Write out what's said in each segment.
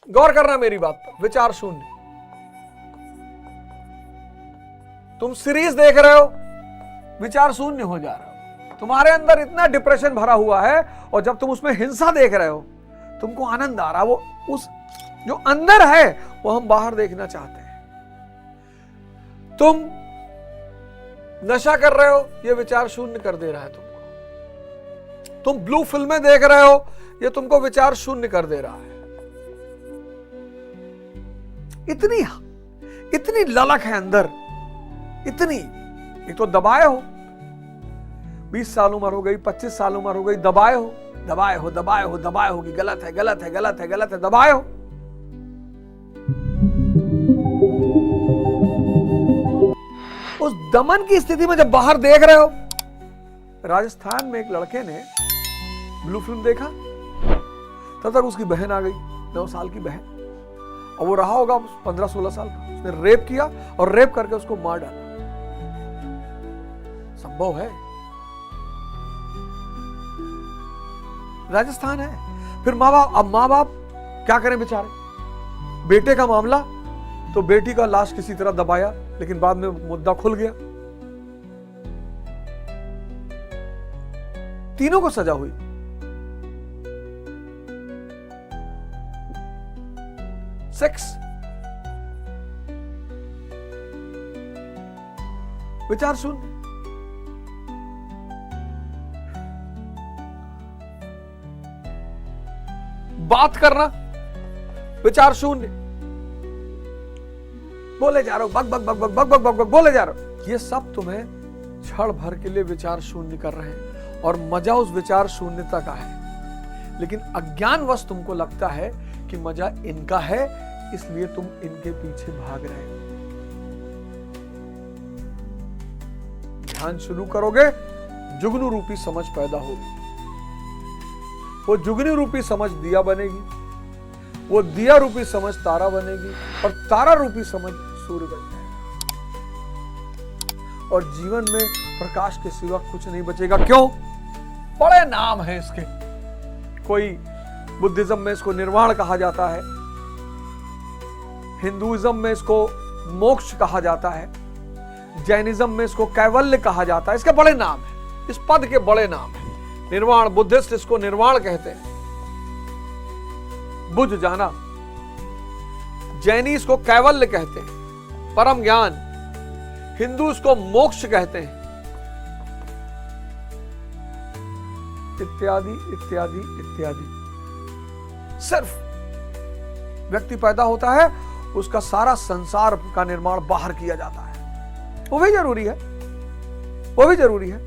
गौर करना मेरी बात पर, विचार शून्य। तुम सीरीज देख रहे हो, विचार शून्य हो जा रहा हो, तुम्हारे अंदर इतना डिप्रेशन भरा हुआ है, और जब तुम उसमें हिंसा देख रहे हो तुमको आनंद आ रहा, वो उस जो अंदर है वो हम बाहर देखना चाहते हैं। तुम नशा कर रहे हो, ये विचार शून्य कर दे रहा है तुमको। तुम ब्लू फिल्में देख रहे हो, ये तुमको विचार शून्य कर दे रहा है। इतनी ललक है अंदर, इतनी। एक तो दबाए हो, 20 साल उम्र हो गई, 25 साल उम्र हो गई, दबाए हो कि गलत है, गलत है, गलत है, गलत है, दबाए हो। उस दमन की स्थिति में जब बाहर देख रहे हो, राजस्थान में एक लड़के ने ब्लू फिल्म देखा, तब तक उसकी बहन आ गई, 9 साल की बहन, और वो रहा होगा 15-16 साल का। उसने रेप किया और रेप करके उसको मार डाला। संभव है, राजस्थान है। फिर माँ बाप क्या करें बेचारे। बेटे का मामला तो बेटी का लाश किसी तरह दबाया, लेकिन बाद में मुद्दा खुल गया, तीनों को सजा हुई। सेक्स, विचार शून्य। बात करना, विचार शून्य। बोले जा रहे हो, बक बक बक बक बक बक बक बक बोले जा रहे हो। ये सब तुम्हें क्षण भर के लिए विचार शून्य कर रहे हैं, और मजा उस विचार शून्यता का है। लेकिन अज्ञानवश तुमको लगता है कि मजा इनका है, इसलिए तुम इनके पीछे भाग रहे हो। ध्यान शुरू करोगे, जुगनू रूपी समझ पैदा होगी। वो जुगनू रूपी समझ दिया बनेगी, वो दिया रूपी समझ तारा बनेगी, और तारा रूपी समझ सूर्य बन जाएगा। और जीवन में प्रकाश के सिवा कुछ नहीं बचेगा। क्यों? बड़े नाम है इसके। कोई बुद्धिज्म में इसको निर्वाण कहा जाता है, हिंदुइज्म में इसको मोक्ष कहा जाता है, जैनिज्म में इसको कैवल्य कहा जाता है। इसके बड़े नाम है, इस पद के बड़े नाम है। निर्वाण, बुद्धिस्ट इसको निर्वाण कहते हैं, बुझ जाना। जैनी इसको कैवल्य कहते हैं, परम ज्ञान। हिंदू इसको मोक्ष कहते हैं, इत्यादि इत्यादि इत्यादि। सिर्फ व्यक्ति पैदा होता है, उसका सारा संसार का निर्माण बाहर किया जाता है। वो भी जरूरी है, वो भी जरूरी है,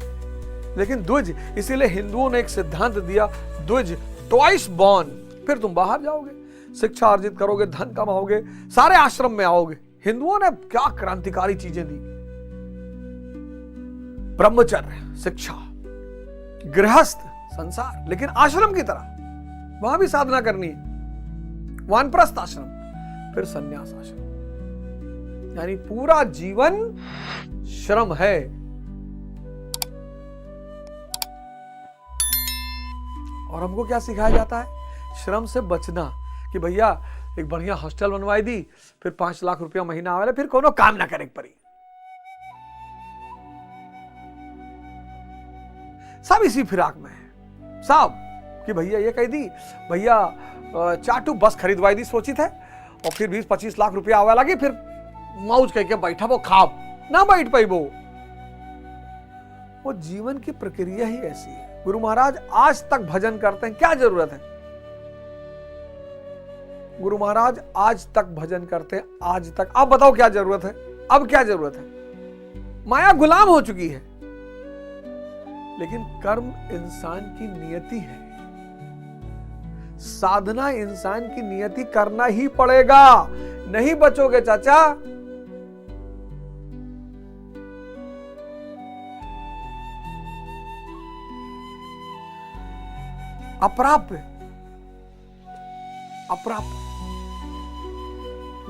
लेकिन द्विज। इसीलिए हिंदुओं ने एक सिद्धांत दिया, द्विज, ट्वाइस बॉर्न। फिर तुम बाहर जाओगे, शिक्षा अर्जित करोगे, धन कमाओगे, सारे आश्रम में आओगे। हिंदुओं ने क्या क्रांतिकारी चीजें दी। ब्रह्मचर्य, शिक्षा, गृहस्थ, संसार, लेकिन आश्रम की तरह। वहां भी साधना करनी है। वानप्रस्थ आश्रम, फिर संन्यास आश्रम। यानी पूरा जीवन श्रम है। और हमको क्या सिखाया जाता है? श्रम से बचना। कि भैया एक बढ़िया हॉस्टल बनवाई दी, फिर 5 लाख रुपया महीना आवेला, फिर कोनो काम ना करे पड़ी। सब इसी फिराक में है साहब। कि भैया ये कह दी, भैया चाटू बस खरीदवाई दी सोची थे, और फिर 20-25 लाख रुपया आवे लगी, फिर मौज कह के बैठा वो खाब ना बैठ पाई। वो जीवन की प्रक्रिया ही ऐसी है। गुरु महाराज आज तक भजन करते हैं, क्या जरूरत है? गुरु महाराज आज तक भजन करते हैं, आज तक। अब बताओ क्या जरूरत है? अब क्या जरूरत है? माया गुलाम हो चुकी है। लेकिन कर्म इंसान की नियति है, साधना इंसान की नियति, करना ही पड़ेगा, नहीं बचोगे चाचा। अप्राप्य, अप्राप्य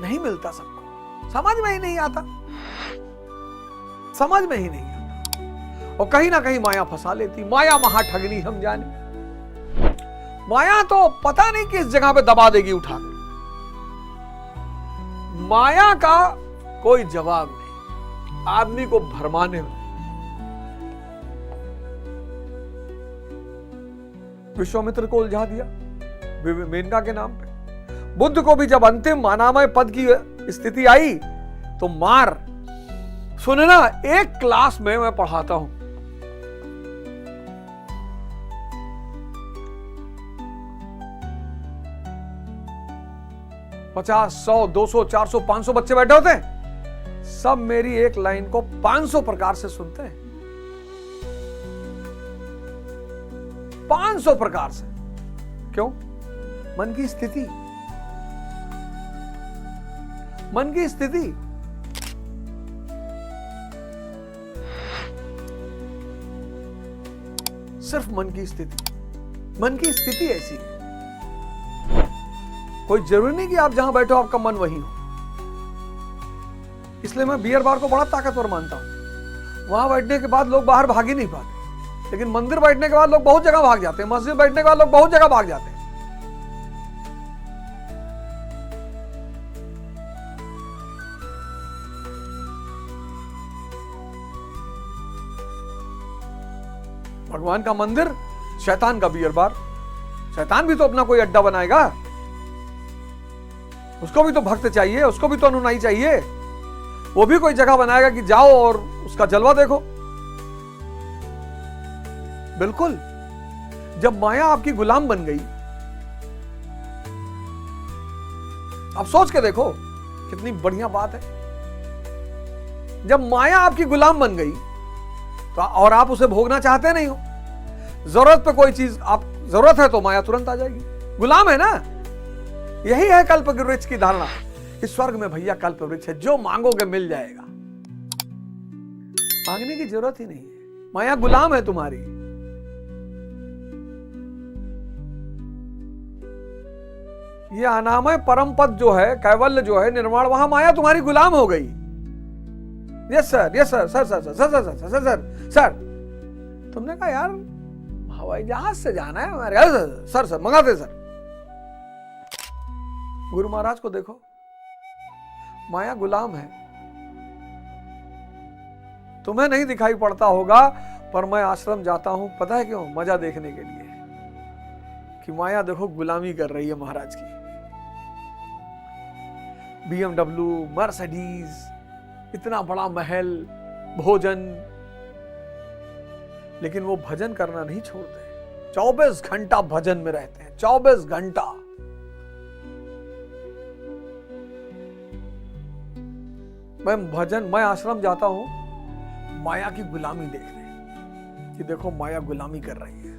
नहीं मिलता सबको, समझ में ही नहीं आता, समझ में ही नहीं आता। और कहीं ना कहीं माया फंसा लेती। माया महाठगनी हम जाने। माया तो पता नहीं किस जगह पे दबा देगी उठा के। माया का कोई जवाब नहीं आदमी को भरमाने में। विश्वामित्र को उलझा दिया मेनका के नाम पे। बुद्ध को भी जब अंतिम अनामय पद की स्थिति आई तो मार। सुनना, एक क्लास में मैं पढ़ाता हूं, पचास, 100, 200, 400, 500 बच्चे बैठे होते हैं। सब मेरी एक लाइन को 500 प्रकार से सुनते हैं, 500 प्रकार से। क्यों? मन की स्थिति, मन की स्थिति। सिर्फ मन की स्थिति, मन की स्थिति ऐसी है। कोई जरूरी नहीं कि आप जहां बैठो आपका मन वही हो। इसलिए मैं बियर बार को बड़ा ताकतवर मानता हूं। वहां बैठने के बाद लोग बाहर भाग ही नहीं पाते, लेकिन मंदिर बैठने के बाद लोग बहुत जगह भाग जाते हैं, मस्जिद बैठने के बाद लोग बहुत जगह भाग जाते हैं। भगवान का मंदिर, शैतान का बियर बार। शैतान भी तो अपना कोई अड्डा बनाएगा, उसको भी तो भक्त चाहिए, उसको भी तो अनुयायी चाहिए। वो भी कोई जगह बनाएगा कि जाओ और उसका जलवा देखो। बिल्कुल। जब माया आपकी गुलाम बन गई, आप सोच के देखो कितनी बढ़िया बात है। जब माया आपकी गुलाम बन गई तो और आप उसे भोगना चाहते नहीं हो, जरूरत पे कोई चीज आप जरूरत है तो माया तुरंत आ जाएगी। गुलाम है ना। यही है कल्प वृक्ष की धारणा। इस स्वर्ग में भैया कल्प वृक्ष है, जो मांगोगे मिल जाएगा। मांगने की जरूरत ही नहीं है, माया गुलाम है तुम्हारी। ये अनामय परम पद जो है, कैवल्य जो है, निर्वाण, वहां माया तुम्हारी गुलाम हो गई। Yes sir, yes sir, sir sir sir sir sir sir sir sir sir. तुमने कहा यार हवाई जहाज से जाना है हमारे, सर सर मंगाते सर। गुरु महाराज को देखो, माया गुलाम है। तुम्हें नहीं दिखाई पड़ता होगा, पर मैं आश्रम जाता हूं, पता है क्यों? मजा देखने के लिए कि माया देखो गुलामी कर रही है महाराज की। BMW, मर्सिडीज, इतना बड़ा महल, भोजन, लेकिन वो भजन करना नहीं छोड़ते। 24 घंटा भजन में रहते हैं, 24 घंटा। मैं आश्रम जाता हूं माया की गुलामी देखने, कि देखो माया गुलामी कर रही है।